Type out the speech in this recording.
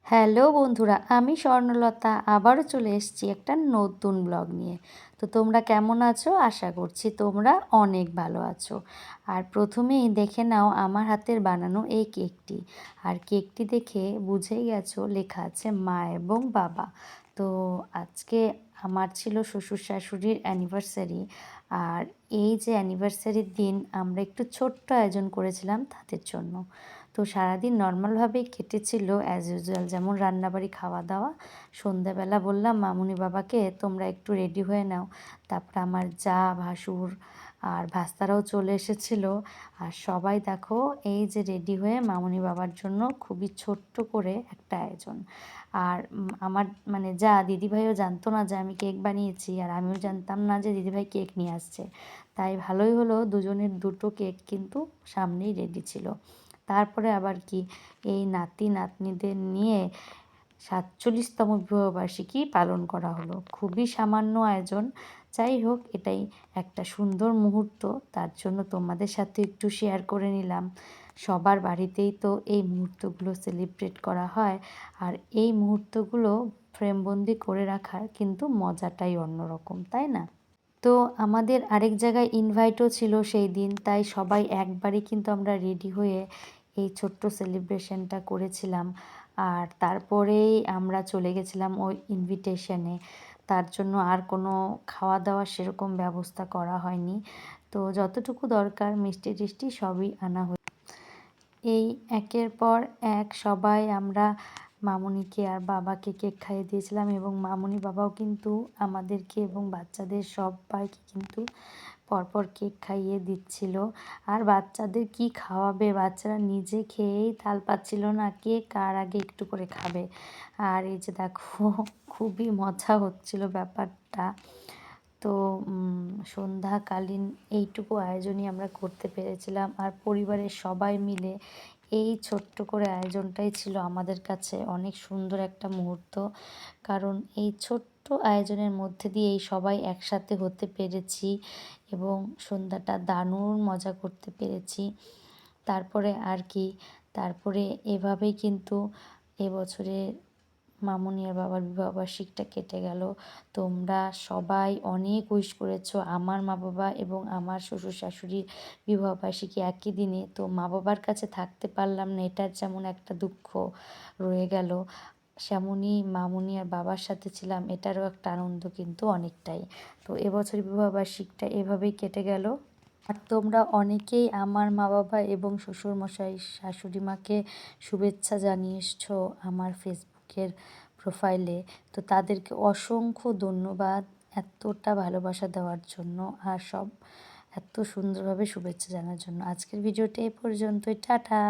Hello বন্ধুরা, আমি স্বর্ণলতা আবারও চলে এসেছি একটা নতুন ব্লগ নিয়ে। তো তোমরা কেমন আছো? আশা করছি তোমরা অনেক ভালো আছো। আর প্রথমেই দেখে নাও আমার হাতের বানানো এই কেকটি। আর কেকটি দেখে বুঝেই গেছো লেখা আছে মা এবং বাবা। তো আজকে আমার ছিল শ্বশুর শাশুড়ির অ্যানিভার্সারি। আর এই যে অ্যানিভার্সারির দিন আমরা একটু ছোট্ট আয়োজন করেছিলাম তাদের জন্য। তো সারাদিন নর্মালভাবেই কেটেছিল অ্যাজ ইউজুয়াল, যেমন রান্নাবাড়ি খাওয়া দাওয়া। সন্ধ্যাবেলা বললাম মামুনি বাবাকে তোমরা একটু রেডি হয়ে নাও। তারপর আমার যা ভাসুর আর ভাস্তারাও চলে এসেছিল। আর সবাই দেখো এই যে রেডি হয়ে মামুনি বাবার জন্য খুবই ছোট্ট করে একটা আয়োজন। আর আমার মানে যা দিদিভাইও জানতো না যে আমি কেক বানিয়েছি, আর আমিও জানতাম না যে দিদিভাই কেক নিয়ে আসছে। তাই ভালোই হলো, দুজনের দুটো কেক কিন্তু সামনেই রেডি ছিল। তারপরে আবার কি, এই নাতি নাতনিদের নিয়ে ৪৭তম বিবাহবার্ষিকী পালন করা হলো। খুবই সামান্য আয়োজন, যাই হোক এটাই একটা সুন্দর মুহূর্ত। তার জন্য তোমাদের সাথে একটু শেয়ার করে নিলাম। সবার বাড়িতেই তো এই মুহূর্তগুলো সেলিব্রেট করা হয়, আর এই মুহূর্তগুলো ফ্রেমবন্দি করে রাখার কিন্তু মজাটাই অন্যরকম, তাই না? তো আমাদের আরেক জায়গায় ইনভাইটও ছিল সেই দিন, তাই সবাই একবারই কিন্তু আমরা রেডি হয়ে এই ছোট্ট সেলিব্রেশনটা করেছিলাম। আর তারপরেই আমরা চলে গেছিলাম ওই ইনভিটেশনে। তার জন্য আর কোনো খাওয়া দাওয়ার সেরকম ব্যবস্থা করা হয়নি। তো যতটুকু দরকার মিষ্টি টিষ্টি সবই আনা হয়েছে। এই একের পর এক সবাই আমরা মামুনিকে আর বাবাকে কেক খাইয়ে দিয়েছিলাম, এবং মামুনি বাবাও কিন্তু আমাদেরকে এবং বাচ্চাদের সবাইকে কিন্তু পরপর কেক খাইয়ে দিচ্ছিল। আর বাচ্চাদের কি খাওয়াবে, বাচ্চারা নিজে খেয়েই তাল পাচ্ছিল না কে কার আগে একটু করে খাবে। আর এই যে দেখো খুবই মজা হচ্ছিল ব্যাপারটা। তো সন্ধ্যাকালীন এইটুকু আয়োজনই আমরা করতে পেরেছিলাম, আর পরিবারের সবাই মিলে এই ছোট্ট করে আয়োজনটাই ছিল আমাদের কাছে অনেক সুন্দর একটা মুহূর্ত। কারণ এই ছোট্ট আয়োজনের মধ্যে দিয়েই সবাই একসাথে হতে পেরেছি এবং সন্ধ্যাটা দারুণ মজা করতে পেরেছি। তারপরে আর কি, তারপরে এভাবেই কিন্তু এবছরে মামুনি আর বাবার বিবাহবার্ষিকীটা কেটে গেল। তোমরা সবাই অনেক উইশ করেছো আমার মা বাবা এবং আমার শ্বশুর শাশুড়ির বিবাহবার্ষিকী একই দিনে। তো মা বাবার কাছে থাকতে পারলাম না, এটার যেমন একটা দুঃখ রয়ে গেল, সেমনই মামুনি আর বাবার সাথে ছিলাম এটারও একটা আনন্দ কিন্তু অনেকটাই। তো এবছর বিবাহবার্ষিকীটা এভাবেই কেটে গেল। আর তোমরা অনেকেই আমার মা বাবা এবং শ্বশুরমশাই শাশুড়ি মাকে শুভেচ্ছা জানিয়ে এসছো আমার ফেসবুকের প্রোফাইলে। তো তাদেরকে অসংখ্য ধন্যবাদ এতটা ভালোবাসা দেওয়ার জন্য, আর সব এত সুন্দরভাবে শুভেচ্ছা জানার জন্য। আজকের ভিডিওটা এই পর্যন্তই, টাটা।